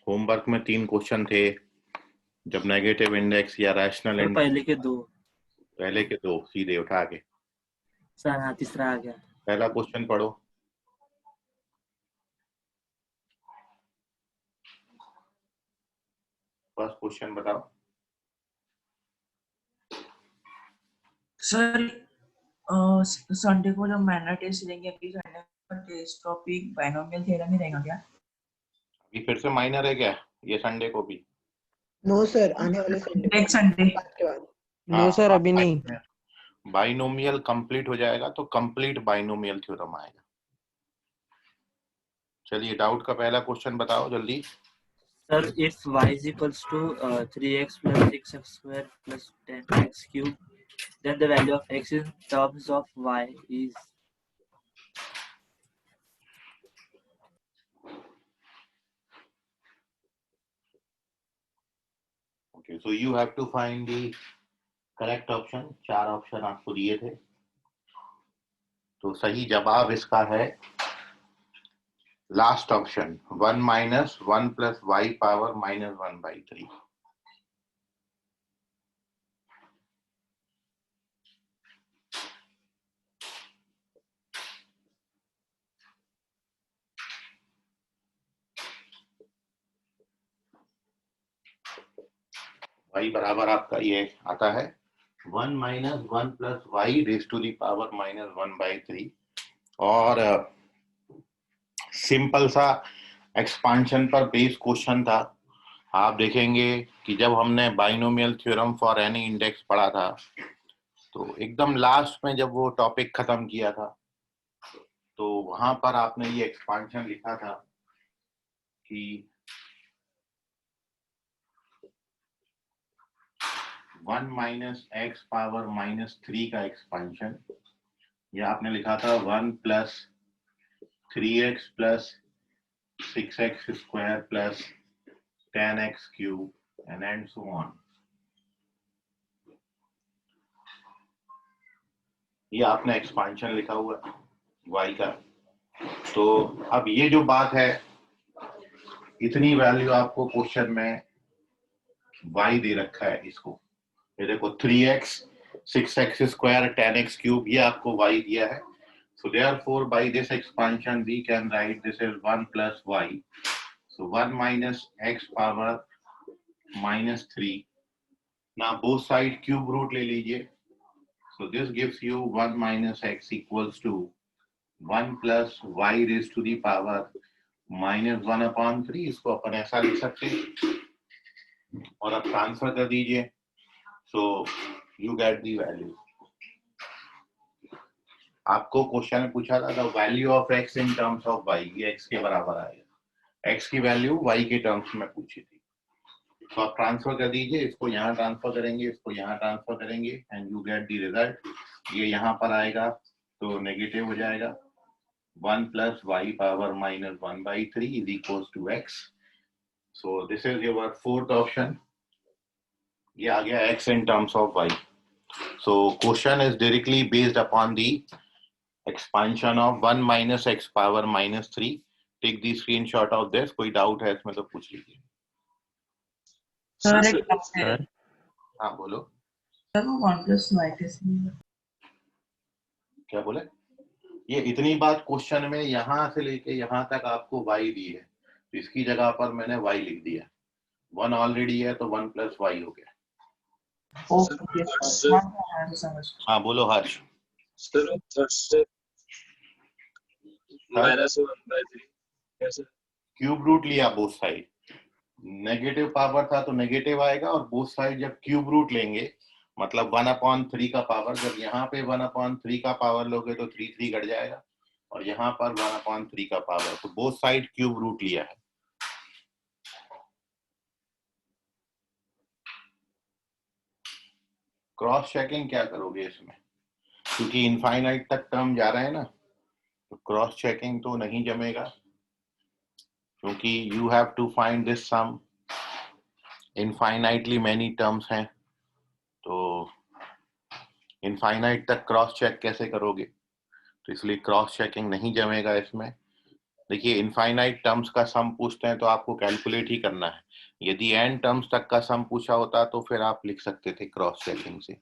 Homework में 3 question थे। जब नेगेटिव इंडेक्स या रैशनल इंडेक्स, पहले के 2 पहले के 2 सीधे उठा के सर, हाँ तीसरा आ गया। पहला क्वेश्चन पढ़ो। फर्स्ट क्वेश्चन बताओ। सर संडे को जब मैनर टेस्ट लेंगे, अगली संडे का टेस्ट टॉपिक बाइनोमियल थ्योरम ही रहेगा क्या? अभी फिर से माइनर है क्या ये संडे को भी? नो सर, आने वाले संडे नेक्स्ट संडे के बाद। नो सर, अभी नहीं। बाइनोमियल कंप्लीट हो जाएगा तो कंप्लीट बाइनोमियल थ्योरम आएगा। चलिए डाउट का पहला क्वेश्चन बताओ जल्दी। Sir, if y is equals to 3x plus 6x square plus 10x cube, then the value of x in terms of y is. Okay, so you have to find the correct option. 4 option आपको दिए थे, तो सही जवाब इसका है last option 1 minus 1 plus Y power minus 1/3। y बराबर आपका ये आता है 1 minus 1 plus Y raise to the power minus 1/3। और सिंपल सा एक्सपांशन पर बेस क्वेश्चन था। आप देखेंगे कि जब हमने binomial theorem for any index पढ़ा था, तो एकदम लास्ट में जब वो टॉपिक खत्म किया था, तो वहां पर आपने ये एक्सपांशन लिखा था कि 1 माइनस एक्स पावर -3 का एक्सपांशन, या आपने लिखा था 1 plus 3x plus 6x square plus 10x cube and so on. ये आपने एक्सपांशन लिखा हुआ है y का। तो अब ये जो बात है, इतनी वैल्यू आपको क्वेश्चन में y दे रखा है इसको। ये देखो 3x 6x square 10x cube, ये आपको y दिया है। So therefore by this expansion we can write this is 1 plus y. So 1 minus x power -3. Now both side cube root ले लीजिए। So this gives you 1 minus x equals to 1 plus y raised to the power -1/3। इसको अपन ऐसा लिख सकते हैं और अब transfer कर दीजिए। So you get the value. आपको क्वेश्चन में पूछा था value of x in terms of y, ये x के बराबर आएगा। x की वैल्यू y के टर्म्स में पूछी थी, तो आप ट्रांसफर कर दीजिए। इसको यहाँ ट्रांसफर करेंगे, इसको यहाँ ट्रांसफर करेंगे and you get the result. ये यहाँ पर आएगा तो नेगेटिव हो जाएगा। 1 plus Y power -1/3 is equals to x। So this is your fourth option. ये आ गया x in terms of y। So question is directly based upon the expansion of 1 minus x power -3। Take the screenshot of this। कोई doubt है इसमें तो पूछ लीजिए। Sir हाँ बोलो। सर वो 1 plus y कैसे? क्या बोले? ये इतनी बात क्वेश्चन में यहाँ से लेके यहाँ तक आपको y दी है, तो इसकी जगह पर मैंने y लिख दिया। 1 ऑलरेडी है तो 1 प्लस y हो गया। हाँ बोलो हर्ष। क्यूब रूट लिया बोथ साइड, नेगेटिव पावर था तो नेगेटिव आएगा, और बोथ साइड जब क्यूब रूट लेंगे मतलब 1/3 का पावर, जब यहाँ पे 1/3 का पावर लोगे तो 3 कट जाएगा, और यहाँ पर 1/3 का पावर, तो बोथ साइड क्यूब रूट लिया है। क्रॉस चेकिंग क्या करोगे इसमें, क्योंकि इनफाइनाइट तक टर्म जा रहे हैं ना, तो क्रॉस चेकिंग तो नहीं जमेगा, क्योंकि you have to find this sum. Infinitely many terms हैं, तो इनफाइनाइट तक क्रॉस चेक कैसे करोगे, तो इसलिए क्रॉस चेकिंग नहीं जमेगा इसमें। देखिए इनफाइनाइट टर्म्स का सम पूछते हैं तो आपको कैलकुलेट ही करना है। यदि n टर्म्स तक का सम पूछा होता तो फिर आप लिख सकते थे क्रॉस चेकिंग से।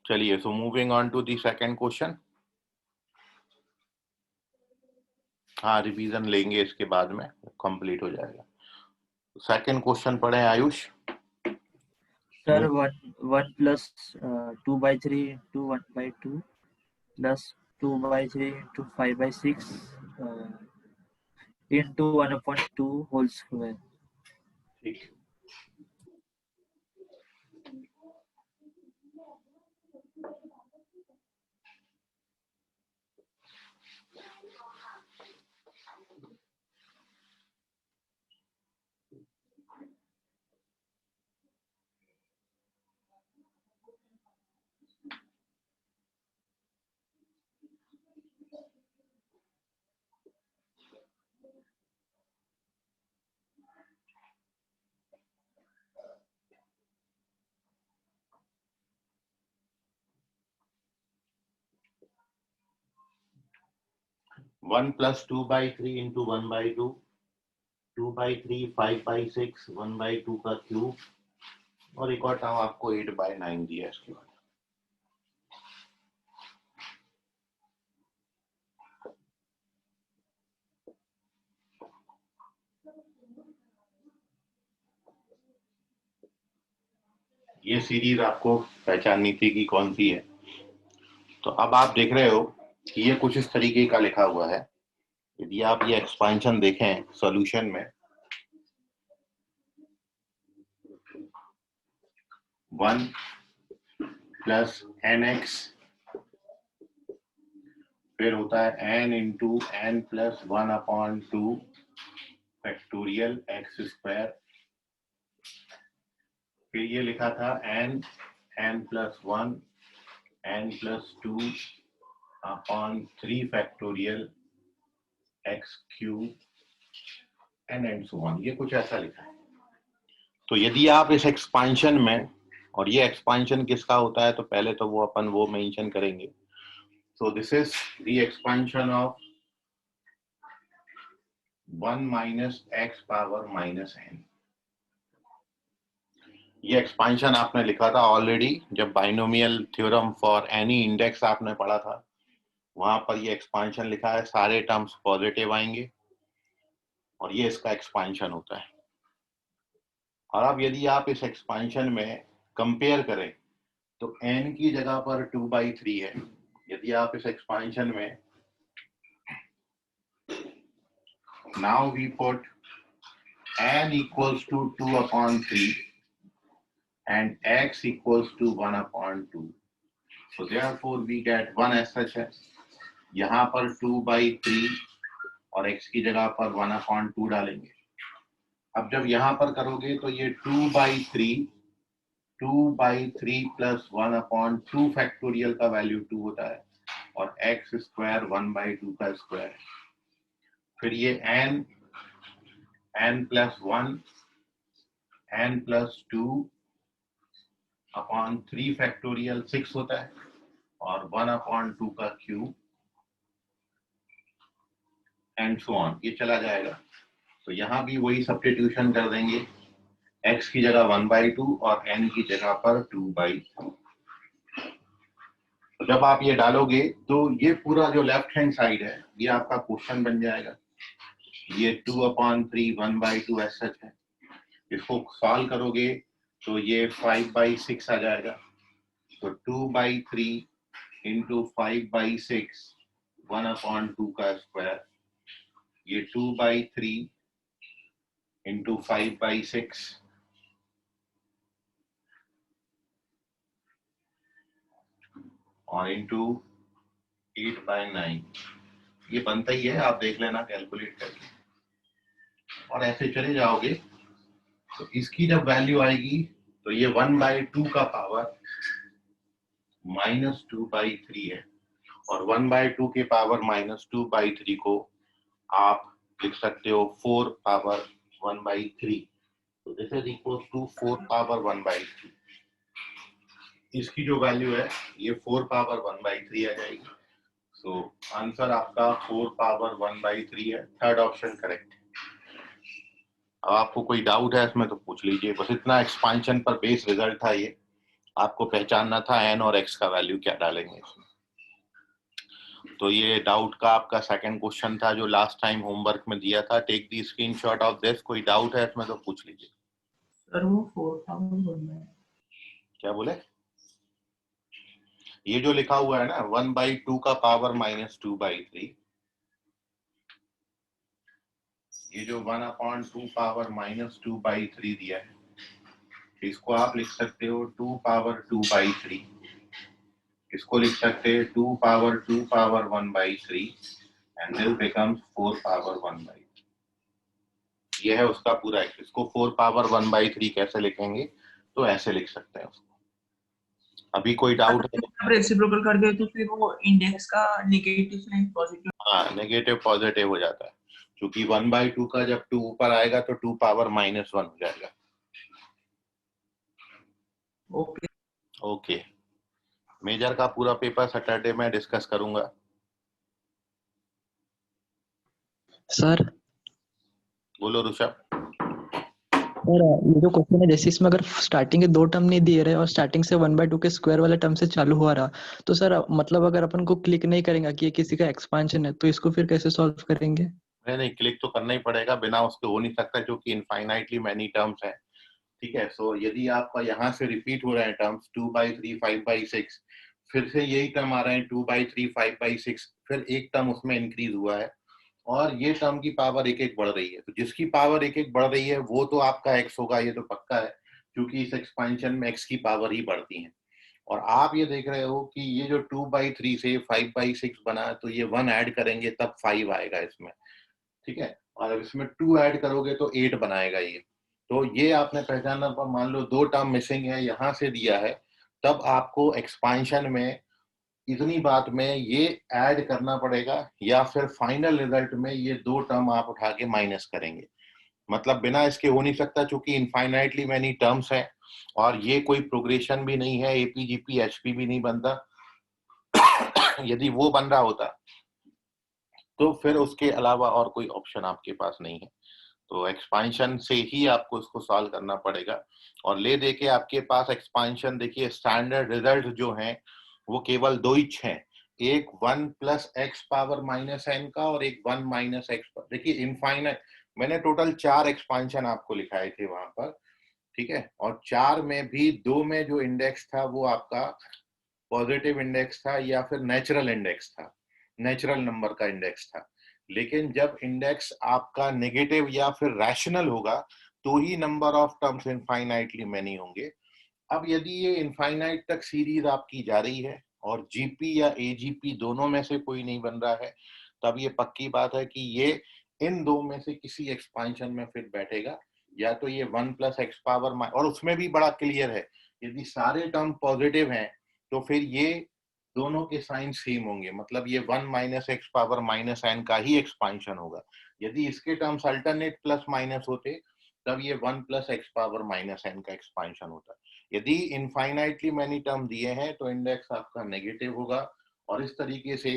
चलिए, so moving on to the second question. हाँ, रिवीजन लेंगे इसके बाद में, कंप्लीट हो जाएगा। सेकंड क्वेश्चन पढ़े Ayush. Sir, 1 plus 2 by 3 into 1 by 2 plus 2 by 3 into 5 by 6 into 1 upon 2 whole square. ठीक। वन प्लस 2/3 इंटू 1/2, 2/3, 5/6, 1/2 का क्यूब, और एक और टर्म आपको 8/9 दिया है इसके बाद। ये सीरीज आपको पहचाननी थी कि कौन सी है। तो अब आप देख रहे हो कि ये कुछ इस तरीके का लिखा हुआ है। यदि आप ये एक्सपेंशन देखें सॉल्यूशन में, 1 प्लस nx, फिर होता है n into n plus 1/2 factorial x square, फिर ये लिखा था n plus 1 n plus 2/3 factorial x cube and so on. ये कुछ ऐसा लिखा है। तो यदि आप इस एक्सपांशन में, और ये एक्सपांशन किसका होता है तो पहले तो वो अपन वो मेंशन करेंगे। सो this is the expansion of 1 minus x power minus n। ये एक्सपांशन आपने लिखा था ऑलरेडी जब binomial theorem for any index आपने पढ़ा था, वहां पर ये एक्सपांशन लिखा है, सारे टर्म्स पॉजिटिव आएंगे और ये इसका एक्सपांशन होता है। और अब यदि आप इस एक्सपांशन में कंपेयर करें तो n की जगह पर 2/3 है। यदि आप इस एक्सपांशन में now we put n equals to 2/3 and x equals to 1/2, so therefore we get 1 as such है। यहाँ पर 2/3 और x की जगह पर 1/2 डालेंगे। अब जब यहाँ पर करोगे तो ये 2/3 प्लस 1/2 फैक्टोरियल का वैल्यू 2 होता है और x स्क्वायर 1/2 का स्क्वायर। फिर ये n plus 1 n plus 2/3 factorial 6 होता है और 1/2 का क्यूब एंड सो ऑन, ये चला जाएगा। तो यहाँ भी वही सब्स्टिट्यूशन कर देंगे, x की जगह 1/2 और n की जगह पर 2/3। तो जब आप ये डालोगे तो ये पूरा जो लेफ्ट हैंड साइड है ये आपका क्वेश्चन बन जाएगा। ये 2/3 1/2 ऐसा है। इसको सॉल्व करोगे तो ये 5/6 आ जाएगा। तो 2/3 इंटू 5/6 1/2 का स्क्वायर, ये 2/3 इंटू 5/6 और इंटू 8/9, ये बनता ही है, आप देख लेना कैलकुलेट करके। और ऐसे चले जाओगे तो इसकी जब वैल्यू आएगी तो ये 1/2 का पावर -2/3 है और 1/2 के पावर -2/3 को आप लिख सकते हो 4 पावर 1/3। तो this is equal to 4 power 1/3। इसकी जो वैल्यू है ये 4 पावर 1/3 आ जाएगी। सो आंसर आपका 4 पावर 1/3 है। Third option correct. अब आपको कोई डाउट है इसमें तो पूछ लीजिए। बस इतना एक्सपांशन पर बेस रिजल्ट था ये, आपको पहचानना था एन और एक्स का वैल्यू क्या डालेंगे इसमें। तो ये डाउट का आपका सेकंड क्वेश्चन था जो लास्ट टाइम होमवर्क में दिया था। Take the screenshot of this. कोई डाउट है इसमें तो पूछ लीजिए। सर वो 4 पावर 1 है। क्या बोले? ये जो लिखा हुआ है ना 1/2 का पावर -2/3, ये जो 1/2 पावर -2/3 दिया है, इसको आप लिख सकते हो 2 पावर 2/3। इसको लिख सकते हैं 2 power 2 power 1/3 and this becomes 4 power 1/3। ये है उसका पूरा। इसको 4 पावर 1/3 कैसे लिखेंगे? तो ऐसे लिख सकते हैं उसको। अभी कोई डाउट है? अब रेसिप्रोकल कर दे तो फिर वो इंडेक्स का नेगेटिव साइन पॉजिटिव। हाँ, नेगेटिव पॉजिटिव हो जाता है क्योंकि 1/2 का जब 2 ऊपर आएगा तो 2 पावर -1 हो जाएगा। ओके। ओके, मेजर का पूरा पेपर सैटरडे में डिस्कस करूंगा। सर बोलो ऋषभ। सर ये जो क्वेश्चन है, जैसे इसमें अगर स्टार्टिंग के 2 टर्म नहीं दिए रहे और स्टार्टिंग से 1/2 के स्क्वायर वाले टर्म से चालू हुआ रहा, तो सर मतलब अगर अपन को क्लिक नहीं करेंगे कि ये किसी का एक्सपांशन है, तो इसको फिर कैसे सॉल्व करेंगे? नहीं, क्लिक तो करना ही पड़ेगा, बिना उसके हो नहीं सकता क्योंकि इनफाइनाइटली मैनी टर्म्स हैं। ठीक है, सो यदि आपका यहाँ से रिपीट हो रहे हैं टर्म्स 2/3 5/6, फिर से यही टर्म आ रहे हैं 2/3 5/6, फिर एक टर्म उसमें इंक्रीज हुआ है और ये टर्म की पावर एक एक बढ़ रही है। तो जिसकी पावर एक एक बढ़ रही है वो तो आपका एक्स होगा, ये तो पक्का है क्योंकि इस एक्सपेंशन में एक्स की पावर ही बढ़ती है। और आप ये देख रहे हो कि ये जो 2/3 से 5/6 बना तो ये 1 ऐड करेंगे तब 5 आएगा इसमें। ठीक है, और इसमें 2 ऐड करोगे तो 8 बनाएगा ये। तो ये आपने पहचाना। पर मान लो 2 टर्म मिसिंग है, यहाँ से दिया है, तब आपको एक्सपांशन में इतनी बात में ये ऐड करना पड़ेगा या फिर फाइनल रिजल्ट में ये 2 टर्म आप उठा के माइनस करेंगे। मतलब बिना इसके हो नहीं सकता क्योंकि इनफाइनाइटली मैनी टर्म्स है और ये कोई प्रोग्रेशन भी नहीं है, एपीजीपी एचपी भी नहीं बनता। यदि वो बन रहा होता तो फिर उसके अलावा और कोई ऑप्शन आपके पास नहीं है। तो एक्सपांशन से ही आपको इसको सॉल्व करना पड़ेगा। और ले दे के आपके पास एक्सपांशन देखिए, स्टैंडर्ड रिजल्ट जो हैं वो केवल 2 ही हैं, एक 1 + x पावर -n का और एक 1 - x। देखिए इनफाइनाइट, मैंने टोटल 4 एक्सपांशन आपको लिखाए थे वहां पर। ठीक है, और 4 में भी 2 में जो इंडेक्स था वो आपका पॉजिटिव इंडेक्स था या फिर नेचुरल इंडेक्स था, नेचुरल नंबर का इंडेक्स था। लेकिन जब इंडेक्स आपका नेगेटिव या फिर रैशनल होगा तो ही number of terms infinitely many होंगे। अब यदि ये इनफाइनाइट तक सीरीज आपकी जा रही है और जीपी या एजीपी दोनों में से कोई नहीं बन रहा है, तब ये पक्की बात है कि ये इन दो में से किसी एक्सपांशन में फिर बैठेगा। या तो ये 1 + x पावर, और उसमें भी बड़ा क्लियर है, यदि सारे टर्म पॉजिटिव हैं तो फिर ये दोनों के साइन सेम होंगे, मतलब ये 1 - x पावर -n का ही एक्सपांशन होगा। यदि इसके टर्म्स अल्टरनेट प्लस माइनस होते तब ये 1 + x पावर -n का एक्सपांशन होता। यदि इनफाइनाइटली मैनी टर्म दिए हैं तो इंडेक्स आपका नेगेटिव होगा और इस तरीके से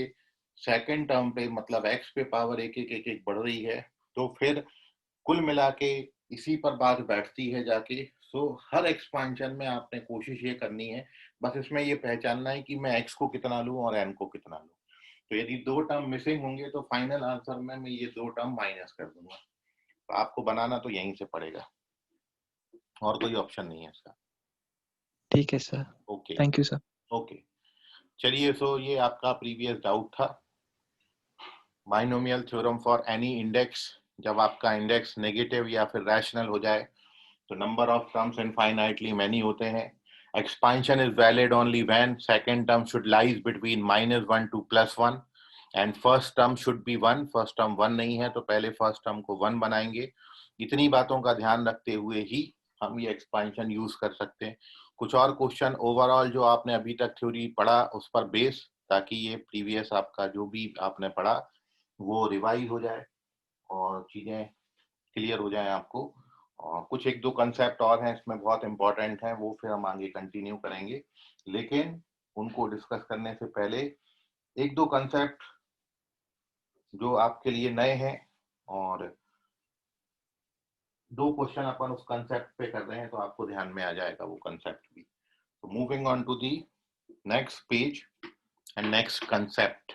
सेकंड टर्म पे मतलब x पे पावर एक एक बढ़ रही है तो फिर कुल मिला के इसी पर बात बैठती है जाके। सो हर एक्सपांशन में आपने कोशिश ये करनी है, बस इसमें ये पहचानना है कि मैं x को कितना लूं और n को कितना लूं। तो यदि 2 टर्म मिसिंग होंगे तो फाइनल आंसर में मैं ये 2 टर्म माइनस कर दूंगा। तो आपको बनाना तो यहीं से पड़ेगा और कोई ऑप्शन नहीं है इसका। ठीक है sir, okay thank you sir. Okay, चलिए। सो ये आपका प्रीवियस डाउट था, binomial theorem for any index. जब आपका इंडेक्स नेगेटिव या फिर रैशनल हो जाए तो number of terms infinitely many होते हैं। Expansion is valid only when second term should lies between -1 to +1 and first term should be 1। First term 1 नहीं है तो पहले फर्स्ट टर्म को 1 बनाएंगे। इतनी बातों का ध्यान रखते हुए ही हम ये एक्सपांशन यूज कर सकते हैं। कुछ और क्वेश्चन ओवरऑल जो आपने अभी तक थ्योरी पढ़ा उस पर बेस, ताकि ये प्रीवियस आपका जो भी आपने पढ़ा वो रिवाइज हो जाए और चीजें क्लियर हो जाए आपको। और कुछ एक दो कंसेप्ट और हैं इसमें बहुत इंपॉर्टेंट हैं, वो फिर हम आगे कंटिन्यू करेंगे, लेकिन उनको डिस्कस करने से पहले एक दो कंसेप्ट जो आपके लिए नए हैं और दो क्वेश्चन अपन उस कंसेप्ट पे कर रहे हैं तो आपको ध्यान में आ जाएगा वो कंसेप्ट भी। तो moving on to the next page and next concept.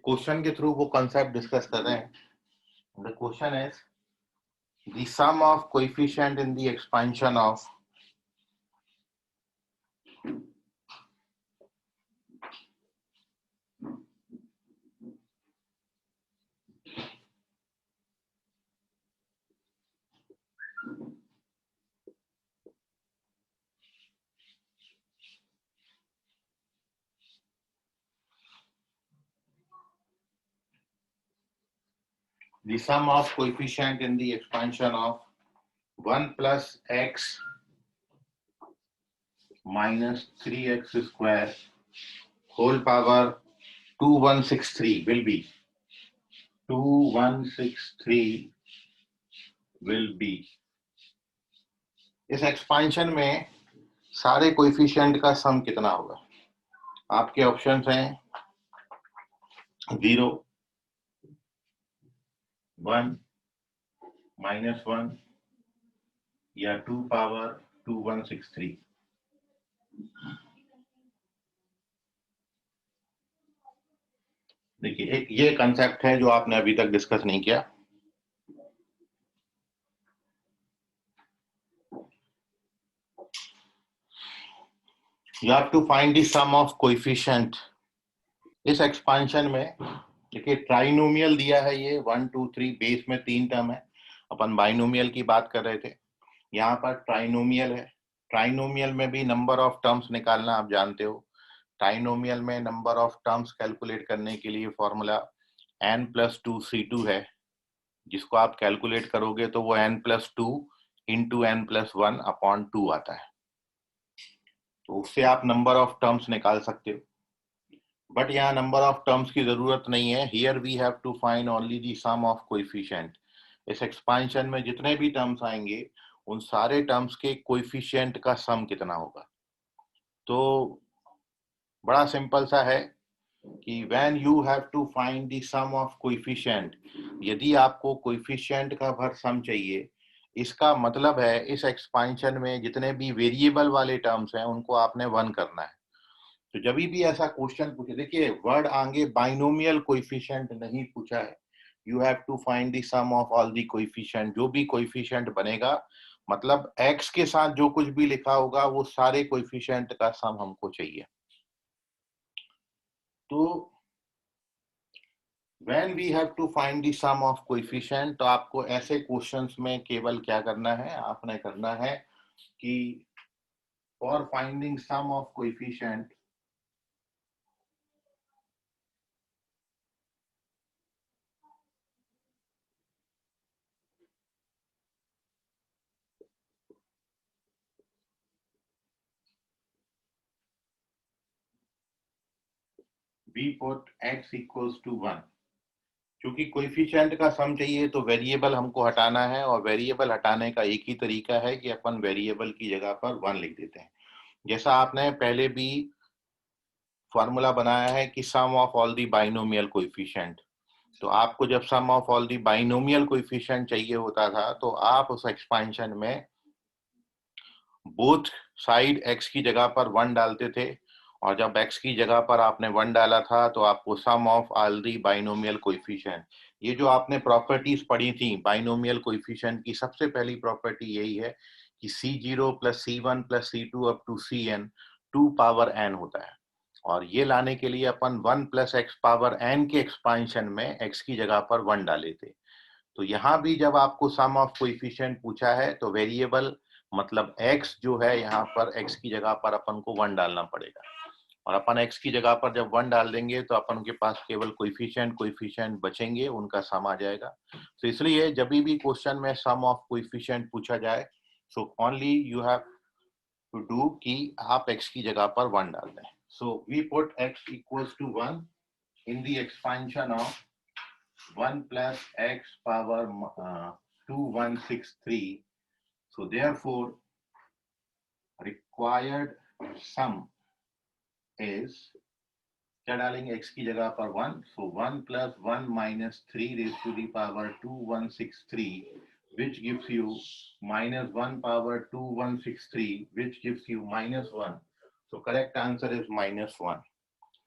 Question के थ्रू वो कंसेप्ट डिस्कस कर रहे हैं। The question is the sum of coefficient in the expansion of the sum of coefficient in the expansion of 1 plus x minus 3x square whole power 2163 will be 2163 will be। इस expansion में सारे coefficient का सम कितना होगा? आपके options हैं 0, 1, -1 या 2 power 2163। देखिए एक ये कंसेप्ट है जो आपने अभी तक डिस्कस नहीं किया। You have to find the sum of coefficient। इस एक्सपेंशन में देखिए ट्राइनोमियल दिया है, ये 1 2 3 बेस में 3 टर्म है, अपन बाइनोमियल की बात कर रहे थे, यहाँ पर ट्राइनोमियल है। ट्राइनोमियल में भी नंबर ऑफ टर्म्स निकालना आप जानते हो। ट्राइनोमियल में नंबर ऑफ टर्म्स कैलकुलेट करने के लिए फॉर्मूला n+2c2 है, जिसको आप कैलकुलेट करोगे तो वो n+2 इंटू n+1/2 आता है, तो उससे आप नंबर ऑफ टर्म्स निकाल सकते हो। बट यहाँ नंबर ऑफ टर्म्स की जरूरत नहीं है। Here we have to find only the sum of coefficient. इस एक्सपेंशन में जितने भी टर्म्स आएंगे उन सारे टर्म्स के कोएफिशिएंट का सम कितना होगा। तो बड़ा सिंपल सा है कि when you have to find the sum of coefficient, यदि आपको कोएफिशिएंट का भर सम चाहिए, इसका मतलब है इस एक्सपेंशन में जितने भी वेरिएबल वाले टर्म्स हैं उनको आपने 1 करना है। तो जब भी ऐसा क्वेश्चन पूछे, देखिए वर्ड आगे बाइनोमियल कोएफिशिएंट नहीं पूछा है, you have to find the sum of all the coefficient. जो भी कोएफिशिएंट बनेगा मतलब x के साथ जो कुछ भी लिखा होगा वो सारे कोएफिशिएंट का सम हमको चाहिए। तो when we have to find the sum of coefficient, तो आपको ऐसे क्वेश्चंस में केवल क्या करना है, आपने करना है कि for finding sum of coefficient we put x equals to 1। क्योंकि कोएफिशिएंट का सम चाहिए तो वेरिएबल हमको हटाना है, और वेरिएबल हटाने का एक ही तरीका है कि अपन वेरिएबल की जगह पर 1 लिख देते हैं। जैसा आपने पहले भी फॉर्मूला बनाया है कि sum of all the binomial coefficient, तो आपको जब sum of all the binomial coefficient चाहिए होता था तो आप उस एक्सपेंशन में बोथ साइड x की जगह पर 1 डालते थे, और जब x की जगह पर आपने 1 डाला था तो आपको sum of all the binomial coefficient, ये जो आपने प्रॉपर्टीज पढ़ी थी बाइनोमियल कोएफिशिएंट की, सबसे पहली प्रॉपर्टी यही है कि C0 + C1 + C2 up to Cn 2 power n होता है। और ये लाने के लिए अपन 1 + x पावर n के एक्सपांशन में x की जगह पर 1 डाले थे। तो यहाँ भी जब आपको सम ऑफ कोएफिशिएंट पूछा है तो वेरिएबल मतलब x जो है यहाँ पर x की जगह पर अपन को 1 डालना पड़ेगा, और अपन x की जगह पर जब 1 डाल देंगे तो अपन के पास केवल कोएफिशिएंट बचेंगे, उनका सम आ जाएगा। तो इसलिए जब भी क्वेश्चन में सम ऑफ कोएफिशिएंट पूछा जाए so only you have to do कि आप x की जगह पर 1 डाल दें। So we put x equals to 1 in the expansion of 1 + x power 2163. So therefore required sum is, क्या डालेंगे x की जगह पर 1, so 1 + 1 - 3 raised to the power 2163 which gives you -1 power 2163 which gives you -1. So correct answer is -1.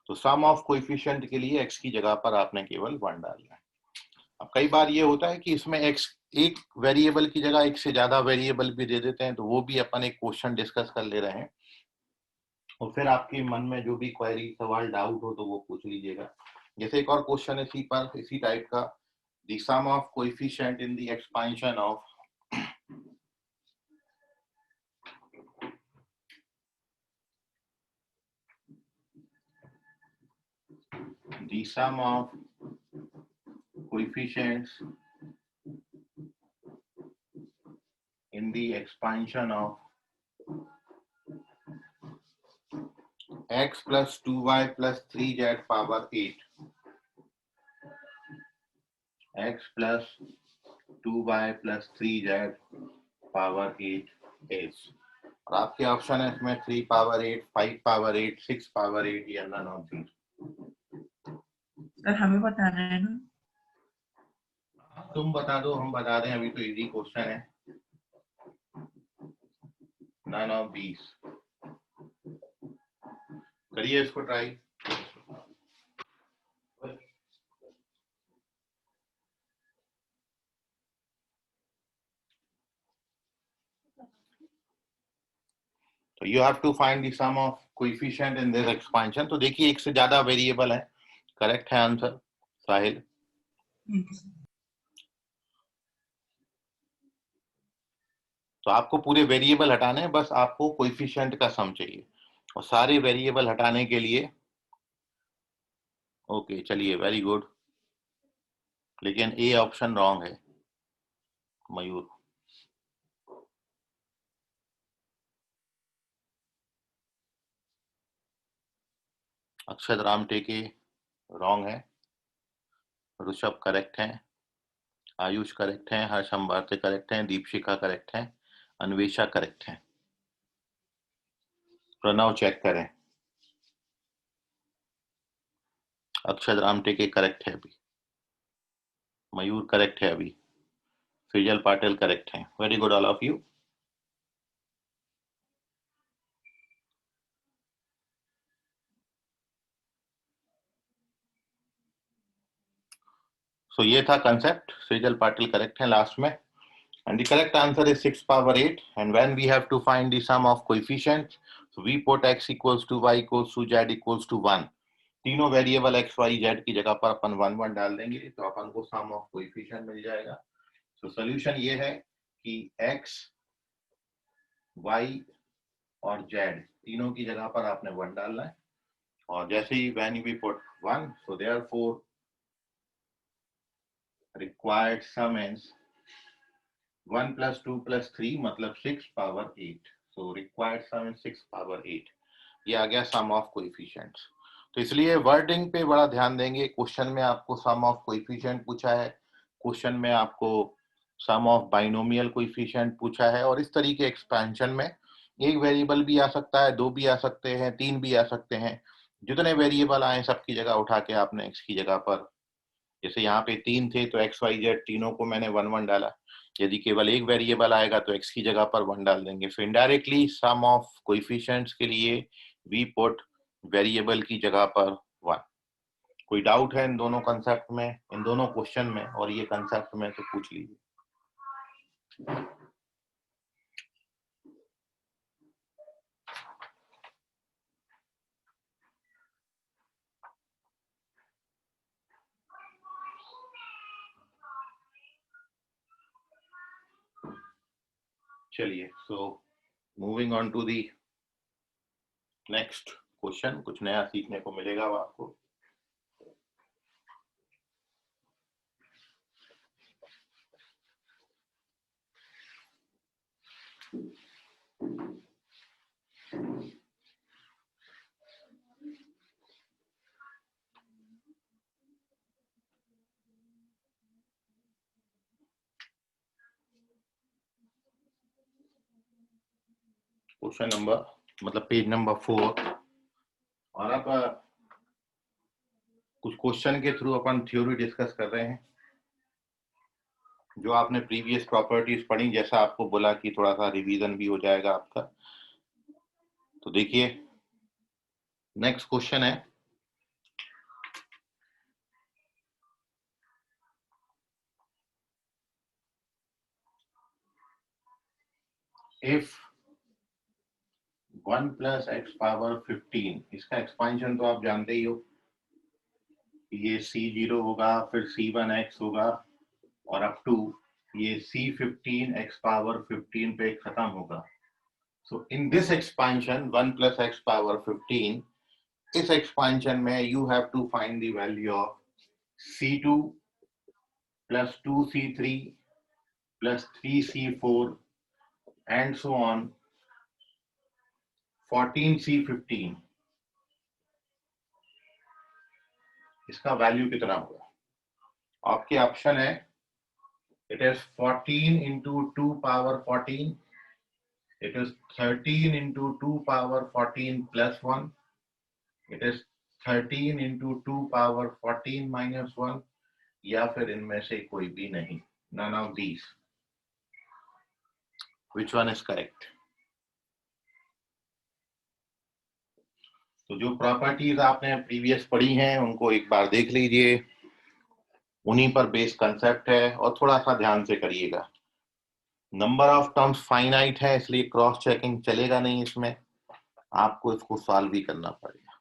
तो सम of coefficient के लिए x की जगह पर आपने केवल 1 डालना है। अब कई बार ये होता है कि इसमें x एक वेरिएबल की जगह एक से ज्यादा वेरिएबल भी दे देते हैं, तो वो भी अपन एक क्वेश्चन डिस्कस कर ले रहे हैं, और फिर आपके मन में जो भी क्वेरी सवाल डाउट हो तो वो पूछ लीजिएगा। जैसे एक और क्वेश्चन है इसी पर, इसी टाइप का, the sum of coefficient in the expansion of the sum of coefficients in the expansion of x plus 2y plus 3z power 8, x plus 2y plus 3z power 8 is, और आपके option है इसमें 3 power 8, 5 power 8, 6 power 8 या none of these. Sir हमें बताना है ना। तुम बता दो, हम बता दें, अभी तो इजी क्वेश्चन है। नन ऑफ दीज, करिए इसको ट्राई। तो you have to find the sum of coefficient in this expansion. तो देखिए एक से ज्यादा वेरिएबल है, करेक्ट है आंसर साहिल। तो आपको पूरे वेरिएबल हटाने हैं, बस आपको कोएफिशिएंट का सम चाहिए, और सारे वेरिएबल हटाने के लिए ओके चलिए वेरी गुड, लेकिन ए ऑप्शन रॉन्ग है मयूर। अक्षत राम टेके रॉन्ग है, ऋषभ करेक्ट है, आयुष करेक्ट है, हर्ष अंबाते करेक्ट है, दीपशिका करेक्ट है, अन्वेषा करेक्ट है, प्रणव चेक करें, अक्षत राम टेके करेक्ट है अभी, मयूर करेक्ट है अभी, फिजल पाटिल करेक्ट है। Very good all of you. So ये था कंसेप्ट, फिजल पाटिल करेक्ट है लास्ट में, and the correct answer is 6 power 8, and when we have to find the sum of coefficients, so we put x equals to y equals to z equals to 1, तीनों variable x y z की जगह पर अपन 1 1 डाल देंगे तो अपन को सम of coefficient मिल जाएगा। तो सॉल्यूशन ये है कि x y और z तीनों की जगह पर आपने 1 डालना है, और जैसे ही when we put 1, so therefore required sum is 1 + 2 + 3 मतलब 6 power 8, so required sum is 6 power 8। ये आ गया सम ऑफ कोएफिशिएंट्स। तो इसलिए वर्डिंग पे बड़ा ध्यान देंगे। क्वेश्चन में आपको सम ऑफ कोएफिशिएंट पूछा है, क्वेश्चन में आपको सम ऑफ बाइनोमियल कोएफिशिएंट पूछा है, और इस तरीके एक्सपेंशन में एक वेरिएबल भी आ सकता है, दो भी आ सकते हैं, तीन भी आ सकते हैं। जितने वेरिएबल आए सबकी जगह उठा के आपने एक्स की जगह पर, जैसे यहाँ पे 3 थे तो एक्स वाई जेड तीनों को मैंने 1 1 डाला। यदि केवल एक वेरिएबल आएगा तो x की जगह पर 1 डाल देंगे। So indirectly sum of coefficients के लिए वी पुट वेरिएबल की जगह पर 1। कोई डाउट है इन दोनों कंसेप्ट में, इन दोनों क्वेश्चन में और ये कंसेप्ट में, तो पूछ लीजिए। चलिए, so moving on to the next question, कुछ नया सीखने को मिलेगा आपको। क्वेश्चन नंबर मतलब पेज नंबर 4। और अब कुछ क्वेश्चन के थ्रू अपन थ्योरी डिस्कस कर रहे हैं, जो आपने प्रीवियस प्रॉपर्टीज पढ़ी, जैसा आपको बोला कि थोड़ा सा रिवीजन भी हो जाएगा आपका। तो देखिए, नेक्स्ट क्वेश्चन है, इफ 1 + x पावर 15, इसका एक्सपांशन तो आप जानते ही हो, ये C0 होगा, फिर C1x होगा, और अप टू ये C15 x पावर 15 पे खत्म होगा। So in this expansion 1 + x power 15, इस एक्सपांशन में you have to find the value of C2 + 2C3 + 3C4 and so on 14C15। इसका वैल्यू कितना होगा? आपके ऑप्शन है, it is 14 into 2 power 14, it is 13 into 2 power 14 plus 1, it is 13 into 2 power 14 minus 1, या फिर इनमें से कोई भी नहीं, none of these. Which one is correct? तो जो प्रॉपर्टीज आपने प्रीवियस पढ़ी हैं उनको एक बार देख लीजिए, उन्हीं पर बेस्ड कंसेप्ट है, और थोड़ा सा ध्यान से करिएगा। नंबर ऑफ टर्म्स फाइनाइट है, इसलिए क्रॉस चेकिंग चलेगा नहीं, इसमें आपको इसको सॉल्व भी करना पड़ेगा।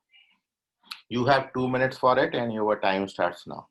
You have 2 minutes for it and your time starts now.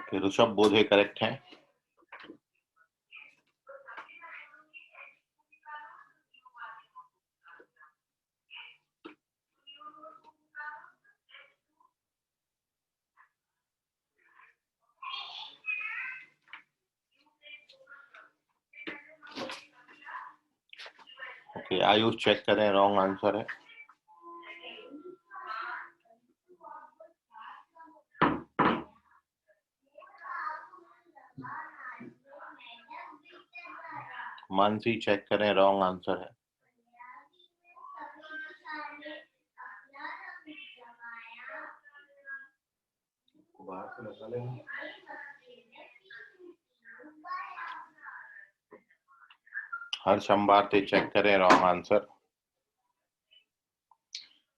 Okay, Rishabh Bodhe correct है। चलिए आयुष चेक करें, रॉन्ग आंसर है। मानसी चेक करें, रॉन्ग आंसर है। हर्ष अंबारते चेक करें, रॉन्ग आंसर।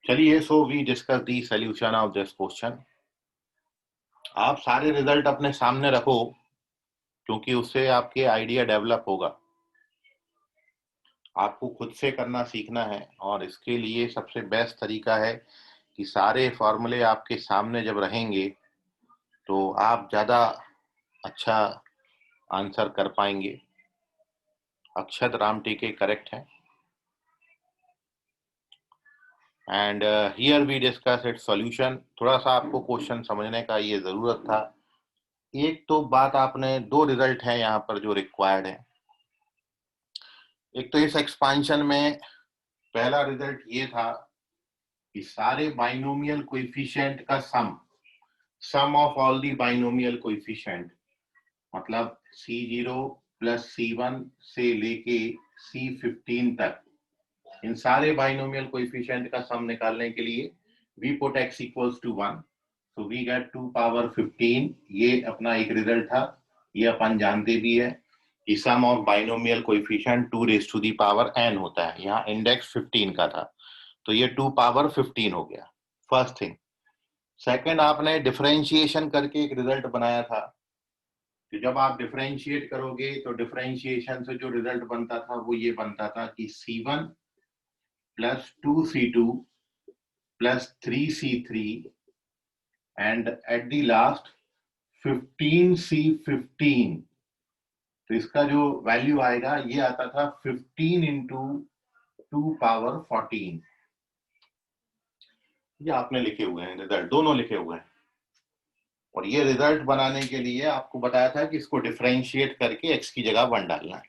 चलिए, so we discuss the solution of this question. आप सारे रिजल्ट अपने सामने रखो, क्योंकि उससे आपके आइडिया डेवलप होगा। आपको खुद से करना सीखना है, और इसके लिए सबसे बेस्ट तरीका है कि सारे फॉर्मूले आपके सामने जब रहेंगे तो आप ज्यादा अच्छा आंसर कर पाएंगे। अक्षत रामटेके करेक्ट है। And here we discuss its solution. थोड़ा सा आपको क्वेश्चन समझने का ये जरूरत था। एक तो बात आपने, दो रिजल्ट है यहाँ पर जो रिक्वायर्ड है। एक तो इस एक्सपांशन में पहला रिजल्ट ये था कि सारे बाइनोमियल कोएफिशिएंट का sum of all the binomial coefficient, मतलब C0 प्लस C1 से लेके C15 तक, इन सारे बाइनोमियल कोएफिशिएंट का सम निकालने के लिए we put x equals to 1, so we get 2 power 15। ये अपना एक रिजल्ट था। ये अपन जानते भी है कि sum of binomial coefficient 2 raise to the power n होता है। यहाँ इंडेक्स 15 का था, तो ये 2 पावर 15 हो गया, फर्स्ट थिंग। सेकंड, आपने डिफरेंशिएशन करके एक रिजल्ट बनाया था। तो जब आप डिफरेंशिएट करोगे तो डिफरेंशिएशन से जो रिजल्ट बनता था वो ये बनता था कि C1 plus 2C2 plus 3C3 and at the last 15C15। तो इसका जो वैल्यू आएगा ये आता था 15 इंटू 2 पावर 14। ये आपने लिखे हुए हैं रिजल्ट, दोनों लिखे हुए हैं। और ये रिजल्ट बनाने के लिए आपको बताया था कि इसको डिफरेंशिएट करके x की जगह 1 डालना है।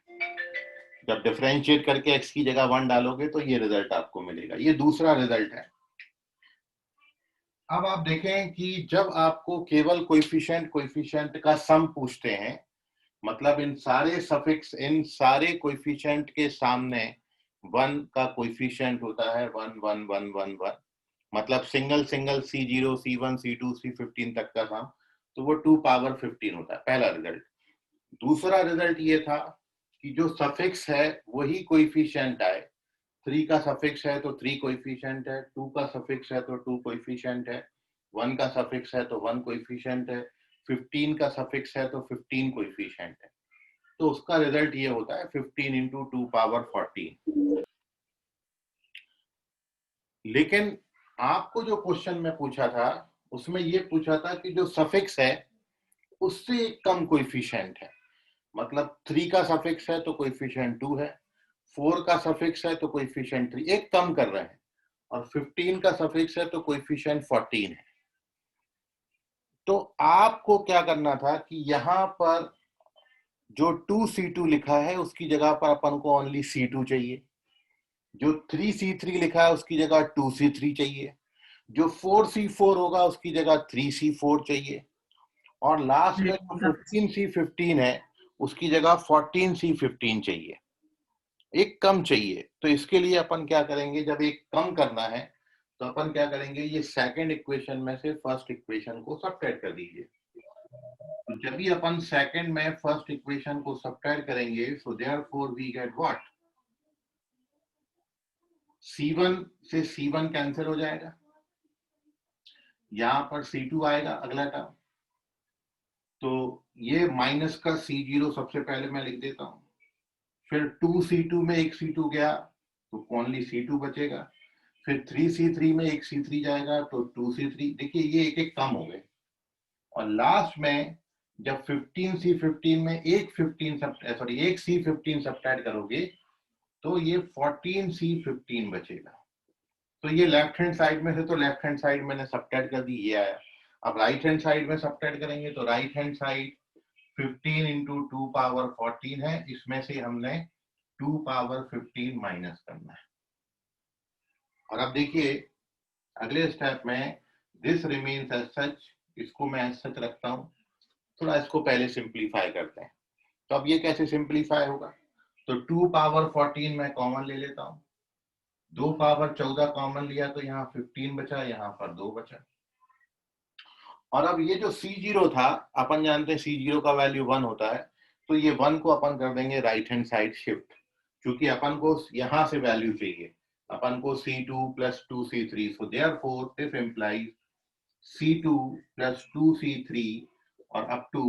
जब डिफरेंशिएट करके x की जगह 1 डालोगे तो ये रिजल्ट आपको मिलेगा। ये दूसरा रिजल्ट है। अब आप देखें कि जब आपको केवल कोएफिशिएंट का सम पूछते हैं, मतलब इन सारे सफिक्स, इन सारे कोएफिशिएंट के सामने 1 का कोएफिशिएंट होता है 1 1 1 1 1, मतलब single C0 C1 C2 C15 तक का सम, तो वो 2 पावर 15 होता है, पहला रिजल्ट। दूसरा रिजल्ट ये था कि जो सफिक्स है वही कोएफिशिएंट आए। 3 का सफिक्स है तो 3 कोएफिशिएंट है, 2 का सफिक्स है तो 2 कोएफिशिएंट है, 1 का सफिक्स है तो 1 कोएफिशिएंट है, 15 का सफिक्स है तो 15 कोएफिशिएंट है। तो उसका रिजल्ट ये होता है 15 इंटू 2 पावर 14। लेकिन आपको जो क्वेश्चन में पूछा था उसमें ये पूछा था कि जो सफिक्स है उससे एक कम कोएफिशिएंट है, मतलब 3 का सफिक्स है तो कोएफिशिएंट 2 है, 4 का सफिक्स है तो कोएफिशिएंट 3, एक कम कर रहे हैं, और 15 का सफिक्स है तो कोएफिशिएंट 14 है। तो आपको क्या करना था कि यहां पर जो 2C2 लिखा है उसकी जगह पर अपन को ओनली C2 चाहिए, जो 3C3 लिखा है उसकी जगह 2C3 चाहिए, जो 4C4 होगा उसकी जगह 3C4 चाहिए, और लास्ट में जो 15C15 है उसकी जगह 14C15 चाहिए, एक कम चाहिए। तो इसके लिए अपन क्या करेंगे, जब एक कम करना है तो अपन क्या करेंगे, ये सेकंड इक्वेशन में से फर्स्ट इक्वेशन को सबट्रैक्ट कर दीजिए। तो जब भी अपन सेकंड में फर्स्ट इक्वेशन को सबट्रैक्ट करेंगे, so therefore we get what, C1 से C1 कैंसिल हो जाएगा, यहां पर C2 आएगा अगला टर्म। तो ये माइनस का C0 सबसे पहले मैं लिख देता हूं, फिर 2C2 में एक C2 गया तो ओनली C2 बचेगा, फिर 3C3 में एक C3 जाएगा तो 2C3। देखिए ये एक एक कम हो गए, और लास्ट में जब 15C15 में एक C15 सब्ट्रैक्ट करोगे तो ये 14C15 बचेगा। तो ये लेफ्ट हैंड साइड में से, तो लेफ्ट हैंड साइड मैंने सब्ट्रैक्ट कर दी, ये आया। अब राइट हैंड साइड में सब्ट्रैक्ट करेंगे तो right hand side 15 into 2 power 14 है, इसमें से हमने 2 पावर 15 माइनस करना है। और अब देखिए अगले स्टेप में दिस रिमेन्स एज सच, इसको मैं एज सच रखता हूं। थोड़ा इसको पहले सिंप्लीफाई करते हैं। तो अब ये कैसे सिंप्लीफाई होगा, तो 2 पावर 14 मैं कॉमन ले लेता हूं, 2 पावर 14 कॉमन लिया तो यहाँ 15 बचा, यहाँ पर 2 बचा। और अब ये जो C0 था, अपन जानते हैं C0 का वैल्यू 1 होता है, तो ये 1 को अपन कर देंगे राइट हैंड साइड शिफ्ट, क्योंकि अपन को यहां से वैल्यू चाहिए, अपन को C2 plus 2C3, so therefore this implies C2 plus 2C3 और अप टू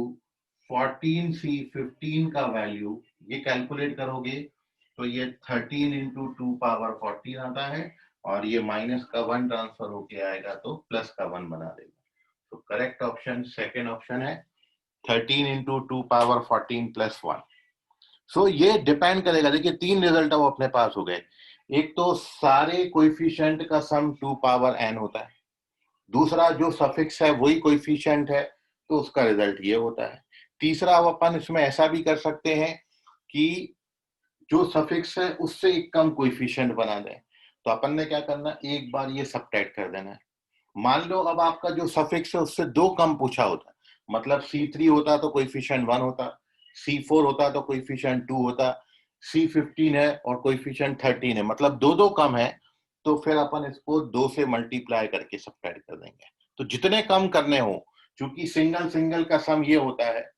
14C15 का वैल्यू ये कैलकुलेट करोगे तो ये 13 इंटू 2 पावर 14 आता है, और ये माइनस का 1 ट्रांसफर होके आएगा तो प्लस का 1 बना देगा। तो करेक्ट ऑप्शन सेकेंड ऑप्शन है, 13 इंटू 2 पावर 14 प्लस 1। सो ये डिपेंड करेगा, देखिए 3 रिजल्ट अब अपने पास हो गए। एक तो सारे कोएफिशिएंट का सम 2 पावर n होता है, दूसरा जो सफिक्स है वही कोएफिशिएंट है तो उसका रिजल्ट ये होता है। तीसरा अब अपन इसमें ऐसा भी कर सकते हैं कि जो सफिक्स है उससे एक कम कोएफिशिएंट बना दें। तो अपन ने क्या करना, एक बार ये सबट्रैक्ट कर देना है। मान लो अब आपका जो सफिक्स है उससे 2 कम पूछा होता, मतलब C3 होता तो कोएफिशिएंट 1 होता, C4 होता तो कोएफिशिएंट 2 होता, C15 है और कोएफिशिएंट 13 है, मतलब 2 कम है, तो फिर अपन इसको 2 से मल्टीप्लाई करके सबट्रैक्ट कर देंगे। तो जितने कम करने हो, क्योंकि सिंगल सिंगल का सम ये होता है,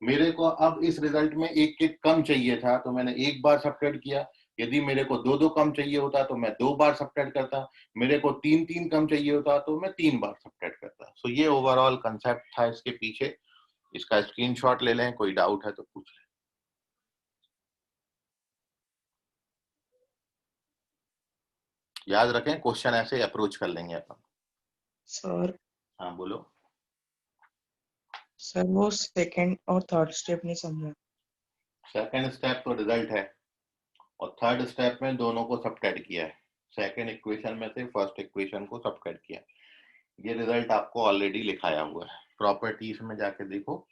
मेरे को अब इस रिजल्ट में एक एक कम चाहिए था तो मैंने एक बार सबट्रैक्ट किया, यदि मेरे को 2 कम चाहिए होता तो मैं 2 बार सबट्रैक्ट करता, मेरे को 3 कम चाहिए होता तो मैं 3 बार सबट्रैक्ट करता। सो ये ओवरऑल कंसेप्ट था इसके पीछे। इसका स्क्रीनशॉट ले लें, कोई डाउट है तो पूछ लें। याद रखें क्वेश्चन ऐसे अप्रोच कर लेंगे अपन। सर हाँ बोलो। सर वो सेकंड और थर्ड स्टेप नहीं समझा। सेकंड स्टेप तो रिजल्ट है, और थर्ड स्टेप में दोनों को सबट्रैक्ट किया है। सेकंड इक्वेशन में से फर्स्ट इक्वेशन को सबट्रैक्ट किया। ये रिजल्ट आपको ऑलरेडी लिखाया हुआ है, प्रॉपर्टीज में जाके देखो,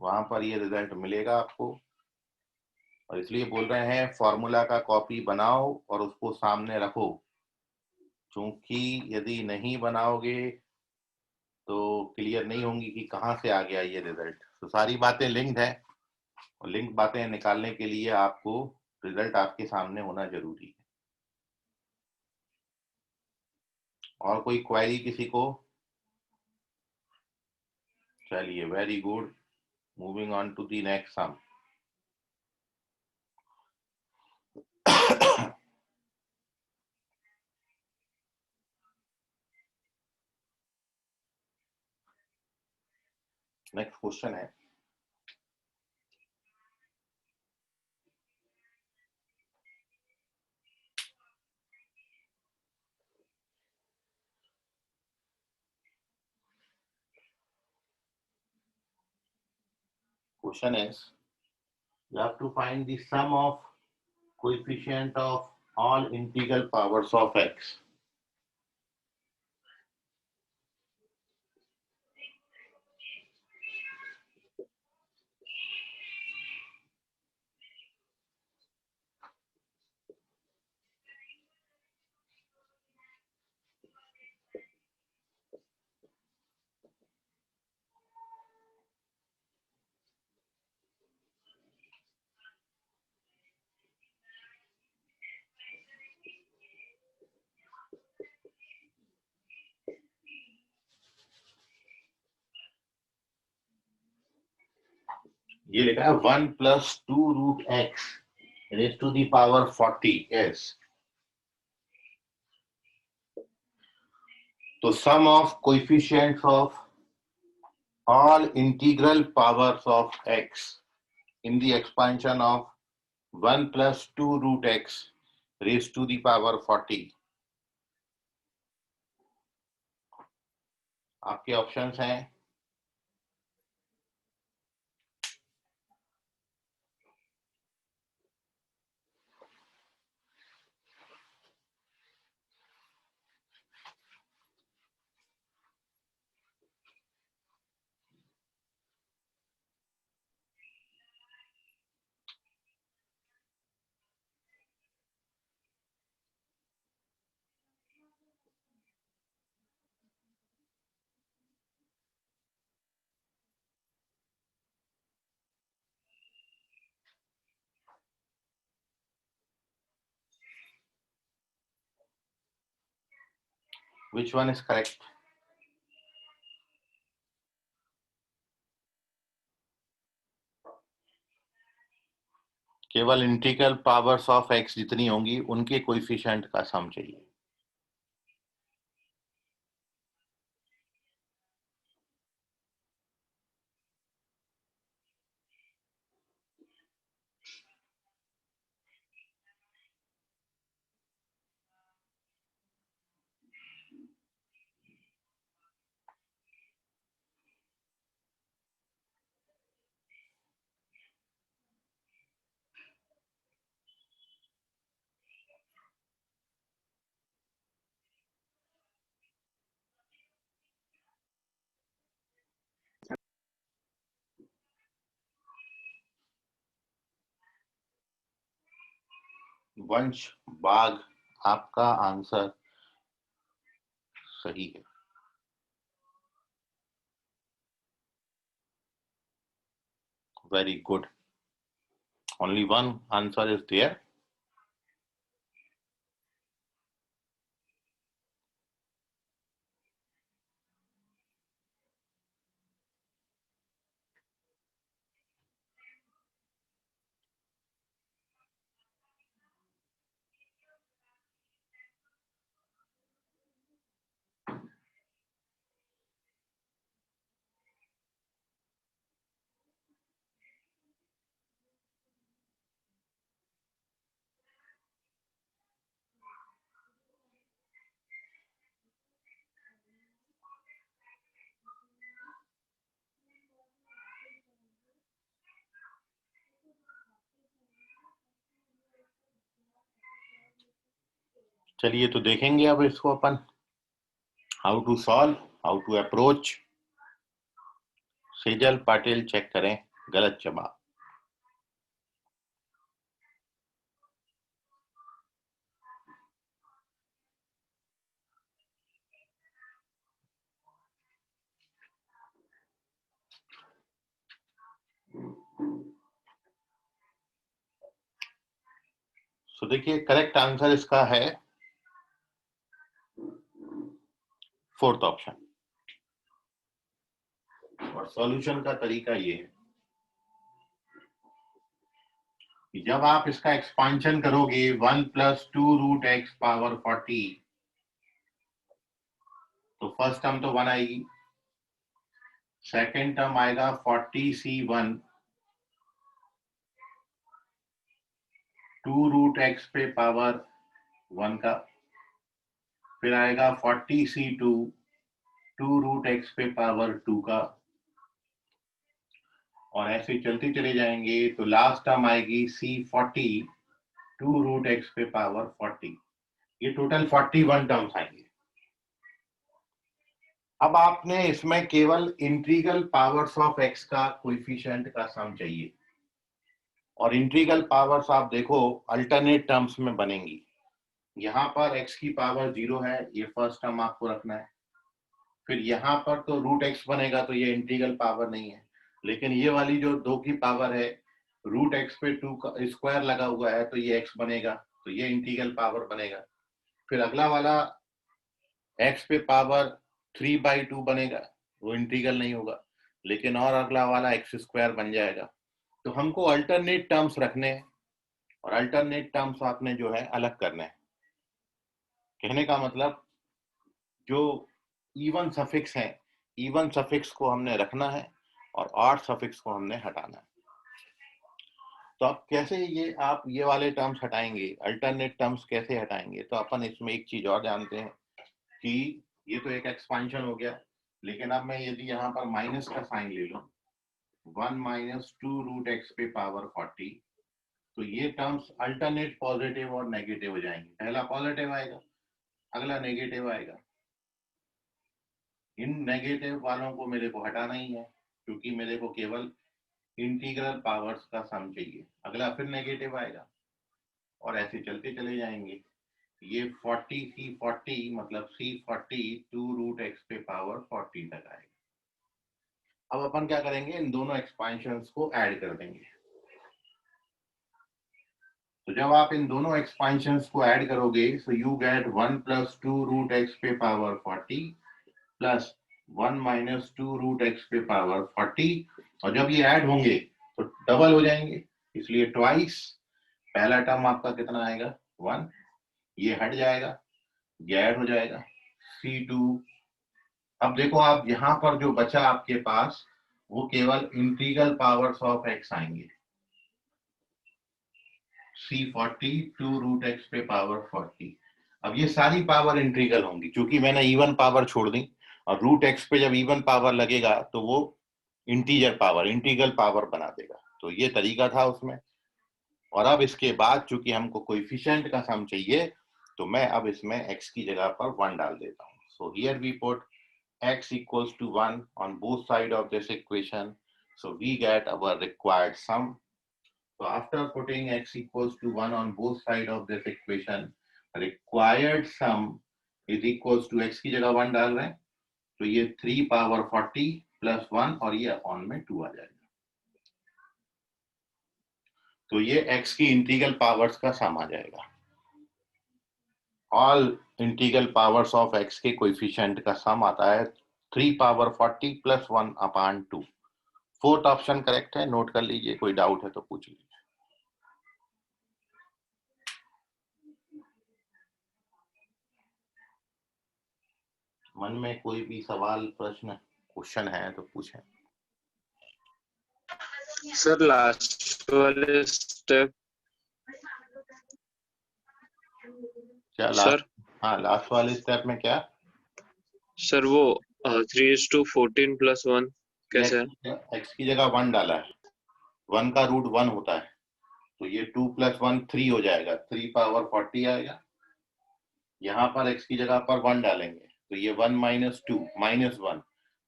वहां पर ये रिजल्ट मिलेगा आपको। और इसलिए बोल रहे हैं फॉर्मूला का कॉपी बनाओ और उसको सामने रखो, क्योंकि यदि नहीं बनाओगे तो क्लियर नहीं होंगी कि कहाँ से आ गया ये रिजल्ट। तो सारी बातें लिंक्ड है, और लिंक बातें निकालने के लिए आपको रिजल्ट आपके सामने होना जरूरी है। और कोई क्वेरी किसी को? चलिए very good, moving on to the next sum. Next question है, question is you have to find the sum of coefficient of all integral powers of x. ये लिखा है 1 plus 2 root x raised to the power 40 s. तो sum of coefficients of all integral powers of x in the expansion of 1 plus 2 root x raised to the power 40. आपके options हैं Which one is correct? केवल integral powers of x जितनी होंगी उनके coefficient का सम चाहिए। वंश बाघ, आपका आंसर सही है। Very good. Only one answer is there. चलिए तो देखेंगे अब इसको अपन, how to solve, how to approach. Sejal Patil check करें, गलत जवाब। सो देखिए करेक्ट आंसर इसका है फोर्थ ऑप्शन। और सॉल्यूशन का तरीका ये है कि जब आप इसका एक्सपांशन करोगे 1 + 2 रूट एक्स पावर 40, तो फर्स्ट टर्म तो 1 आएगी, सेकेंड टर्म आएगा 40c1 2 रूट एक्स पे पावर 1 का, फिर आएगा 40c2 2 रूट एक्स पे पावर 2 का, और ऐसे चलते चले जाएंगे तो लास्ट टर्म आएगी C40 2 रूट एक्स पे पावर 40। ये टोटल 41 टर्म्स आएंगे। अब आपने इसमें केवल इंटीग्रल पावर्स ऑफ एक्स का कोएफिशिएंट का सम चाहिए, और इंटीग्रल पावर्स आप देखो अल्टरनेट टर्म्स में बनेंगी। यहाँ पर x की पावर 0 है, ये फर्स्ट टर्म आपको रखना है। फिर यहाँ पर तो रूट एक्स बनेगा, तो ये इंटीग्रल पावर नहीं है, लेकिन ये वाली जो 2 की पावर है, रूट एक्स पे 2 का स्क्वायर लगा हुआ है, तो ये x बनेगा, तो ये इंटीग्रल पावर बनेगा। फिर अगला वाला x पे पावर 3/2 बनेगा, वो इंटीग्रल नहीं होगा, लेकिन और अगला वाला x² बन जाएगा। तो हमको अल्टरनेट टर्म्स रखने हैं, और अल्टरनेट टर्म्स आपने जो है अलग करने हैं। कहने का मतलब जो इवन सफिक्स है, इवन सफिक्स को हमने रखना है और ऑड सफिक्स को हमने हटाना है। तो अब कैसे ये आप ये वाले टर्म्स हटाएंगे, अल्टरनेट टर्म्स कैसे हटाएंगे? तो अपन इसमें एक चीज और जानते हैं कि ये तो एक एक्सपांशन हो गया, लेकिन अब मैं यदि यहाँ पर माइनस का साइन ले लूं, 1 - 2 रूट एक्स पे पावर 40, तो ये टर्म्स अल्टरनेट पॉजिटिव और नेगेटिव हो जाएंगे। पहला पॉजिटिव आएगा, अगला नेगेटिव आएगा। इन नेगेटिव वालों को मेरे को हटाना ही है, क्योंकि मेरे को केवल इंटीग्रल पावर्स का सम चाहिए। अगला फिर नेगेटिव आएगा, और ऐसे चलते चले जाएंगे। ये 40c40 मतलब C40 2 रूट एक्स पे पावर 40 तक आएगा। अब अपन क्या करेंगे, इन दोनों एक्सपांशंस को ऐड कर देंगे। तो जब आप इन दोनों एक्सपांशंस को ऐड करोगे so you get 1 + 2 root X पे पावर 40 प्लस 1 - 2 रूट एक्स पे पावर 40, और जब ये ऐड होंगे तो डबल हो जाएंगे, इसलिए ट्वाइस। पहला टर्म आपका कितना आएगा 1, ये हट जाएगा, ये ऐड हो जाएगा C2। अब देखो आप यहां पर जो बचा आपके पास वो केवल इंटीग्रल पावर्स ऑफ एक्स आएंगे, C40 2 रूट एक्स पे पावर 40। अब ये सारी पावर इंटीग्रल होंगी क्योंकि मैंने इवन पावर छोड़ दी, और रूट एक्स पे जब इवन पावर लगेगा तो वो इंटीजर पावर इंटीग्रल पावर बना देगा। तो ये तरीका था उसमें। और अब इसके बाद चूंकि हमको कोएफिशिएंट का सम चाहिए तो मैं अब इसमें x की जगह पर 1 डाल देता हूँ। So here we put x equals to 1 on both sides of this equation, so we get our required sum. So after putting x equals to 1 on both sides of this equation, required sum is equals to x की जगह 1 डाल रहे हैं तो ये 3 power 40 plus 1 और ये upon में 2 आ जाएगा। तो ये x की इंटीग्रल पावर्स का सम आ जाएगा। All integral powers of x के कोएफिशिएंट का सम आता है 3 power 40 plus 1 upon 2। Fourth option correct है, नोट कर लीजिए, कोई डाउट है तो पूछ लीजिए। मन में कोई भी सवाल प्रश्न क्वेश्चन है तो पूछें। सर लास्ट वाले स्टेप क्या सर? लास्ट? हाँ, लास्ट वाले स्टेप में क्या सर वो 3:14 + 1 कैसे है? x की जगह 1 डाला है, 1 का रूट 1 होता है तो ये 2 + 1 3 हो जाएगा, 3 पावर 40 आएगा। यहाँ पर x की जगह पर 1 डालेंगे तो ये 1 - 2 -1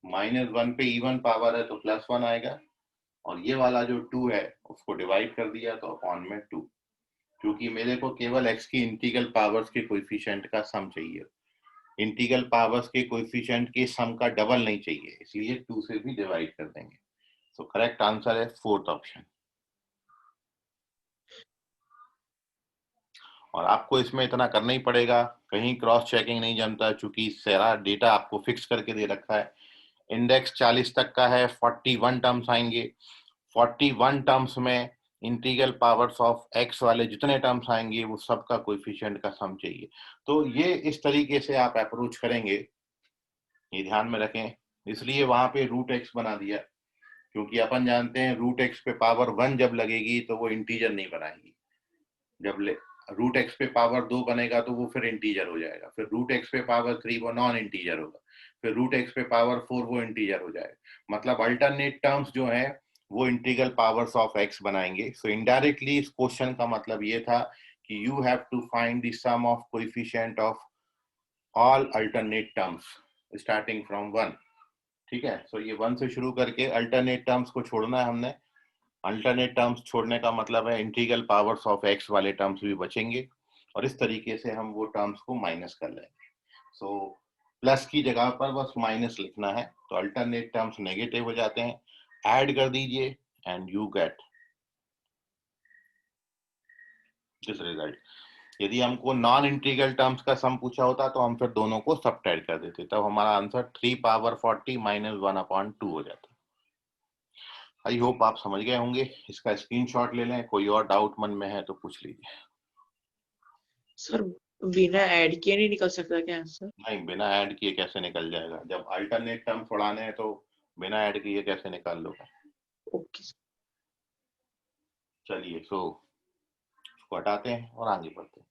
-1 पे इवन पावर है तो +1 आएगा, और ये वाला जो 2 है उसको डिवाइड कर दिया तो अपॉन में 2। क्योंकि मेरे को केवल x की इंटीग्रल पावर्स के कोएफिशिएंट का सम चाहिए, इंटीग्रल पावर्स के कोएफिशिएंट के सम का डबल नहीं चाहिए, इसलिए 2 से भी डिवाइड कर देंगे। सो करेक्ट आंसर है फोर्थ ऑप्शन। और आपको इसमें इतना करना ही पड़ेगा, कहीं क्रॉस चेकिंग नहीं जमता, चूंकि सारा डेटा आपको फिक्स करके दे रखा है। इंडेक्स 40 तक का है, 41 टर्म्स आएंगे। 41 टर्म्स में इंटीग्रल पावर्स ऑफ x वाले जितने टर्म्स आएंगे वो सबका कोएफिशिएंट का सम चाहिए। तो ये इस तरीके से आप अप्रोच करेंगे, ये ध्यान में रखें। इसलिए वहां पे रूट एक्स बना दिया, क्योंकि अपन जानते हैं रूट एक्स पे पावर 1 जब लगेगी तो वो इंटीजर नहीं बनाएगी। जब रूट एक्स पे पावर 2 बनेगा तो वो फिर इंटीजर हो जाएगा, फिर रूट एक्स पे पावर 3 वो नॉन इंटीजर होगा, फिर रूट एक्स पे पावर 4 वो इंटीजर हो जाएगा। मतलब अल्टरनेट टर्म्स जो है वो इंटीग्रल पावर्स ऑफ एक्स बनाएंगे। सो इनडायरेक्टली इस क्वेश्चन का मतलब ये था कि you have to find the sum of coefficient of all alternate terms starting from 1। ठीक है, सो ये 1 से शुरू करके अल्टरनेट टर्म्स को छोड़ना है हमने। अल्टरनेट टर्म्स छोड़ने का मतलब है इंटीग्रल पावर्स ऑफ एक्स वाले टर्म्स भी बचेंगे, और इस तरीके से हम वो टर्म्स को माइनस कर लेंगे। सो प्लस की जगह पर बस माइनस लिखना है, तो अल्टरनेट टर्म्स नेगेटिव हो जाते हैं, ऐड कर दीजिए and you get this result. यदि हमको नॉन इंटीग्रल टर्म्स का सम पूछा होता तो हम फिर दोनों को सबट्रैक्ट कर देते, तब हमारा आंसर 3 पावर 40 - 1/2 हो जाता। आई होप आप समझ गए होंगे। इसका स्क्रीनशॉट ले लें, कोई और डाउट मन में है तो पूछ लीजिए। सर बिना ऐड किए नहीं निकल सकता क्या आंसर? नहीं, बिना ऐड किए कैसे निकल जाएगा? जब अल्टरनेट टर्म उड़ाने हैं तो बिना ऐड किए कैसे निकाल लोगे? Okay sir. चलिए, सो उसको हटाते हैं और आगे बढ़ते हैं।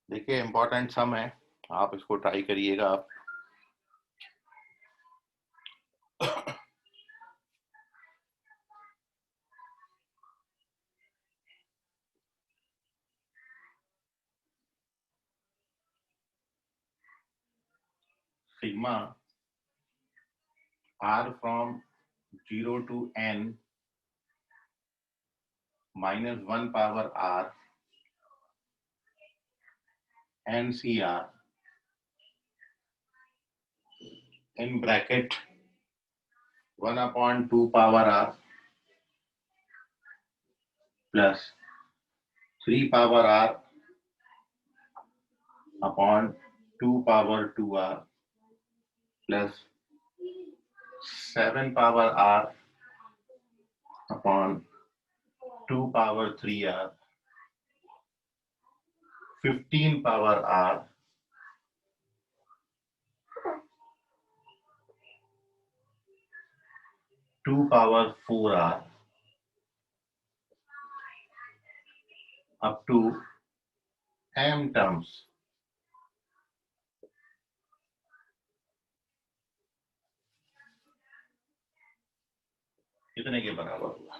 देखिए, इंपॉर्टेंट सम है, आप इसको ट्राई करिएगा। आप sigma r from 0 to n minus 1 power r NCR in bracket 1 upon 2 power r plus 3 power r upon 2 power 2r plus 7 power r upon 2 power 3r 15 power r 2 power 4r up to m terms कितने के बराबर होगा?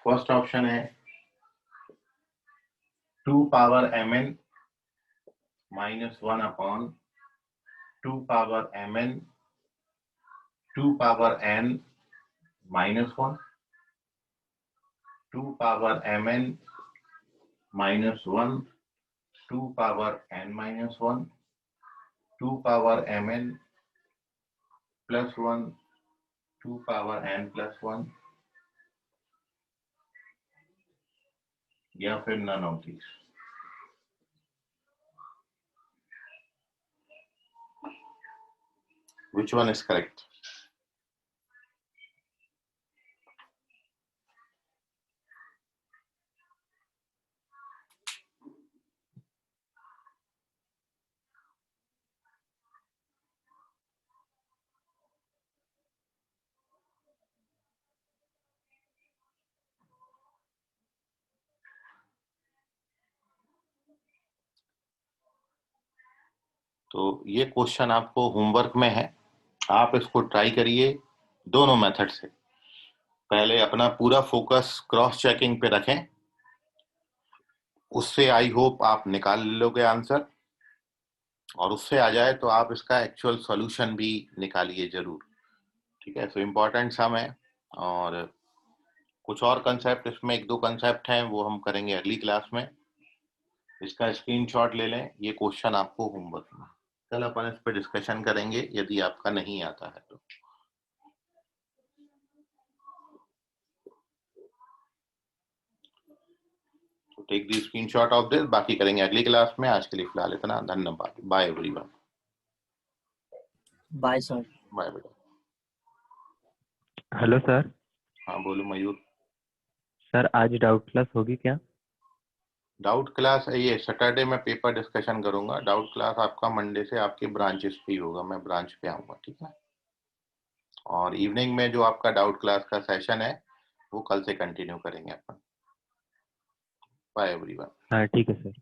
First option है 2 power mn minus 1 upon 2 power mn 2 power n minus 1 2 power mn minus 1 2 power n minus 1 2 power mn plus 1 2 power n plus 1 या फिर none of these. Which one is correct? तो ये question आपको homework में है, आप इसको ट्राई करिए दोनों मेथड से। पहले अपना पूरा फोकस क्रॉस चेकिंग पे रखें, उससे आई होप आप निकाल लोगे आंसर, और उससे आ जाए तो आप इसका एक्चुअल सॉल्यूशन भी निकालिए जरूर, ठीक है। सो इम्पोर्टेंट सम है, और कुछ और कंसेप्ट इसमें, एक दो कंसेप्ट हैं वो हम करेंगे अगली क्लास में। इसका स्क्रीनशॉट ले लें, ये क्वेश्चन आपको होमवर्क में, कल अपन इस पर डिस्कशन करेंगे यदि आपका नहीं आता है तो। Take the screenshot of this, बाकी करेंगे अगली क्लास में। आज के लिए फिलहाल इतना, धन्यवाद, bye everyone. Bye sir. Bye बेटा। Hello sir. हाँ बोलो मयूर। सर आज डाउट क्लास होगी क्या? डाउट क्लास ये सैटरडे में पेपर डिस्कशन करूंगा। डाउट क्लास आपका मंडे से आपके ब्रांचेस पे ही होगा, मैं ब्रांच पे आऊंगा, ठीक है। और इवनिंग में जो आपका डाउट क्लास का सेशन है वो कल से कंटिन्यू करेंगे अपन। Bye everyone. हाँ ठीक है सर।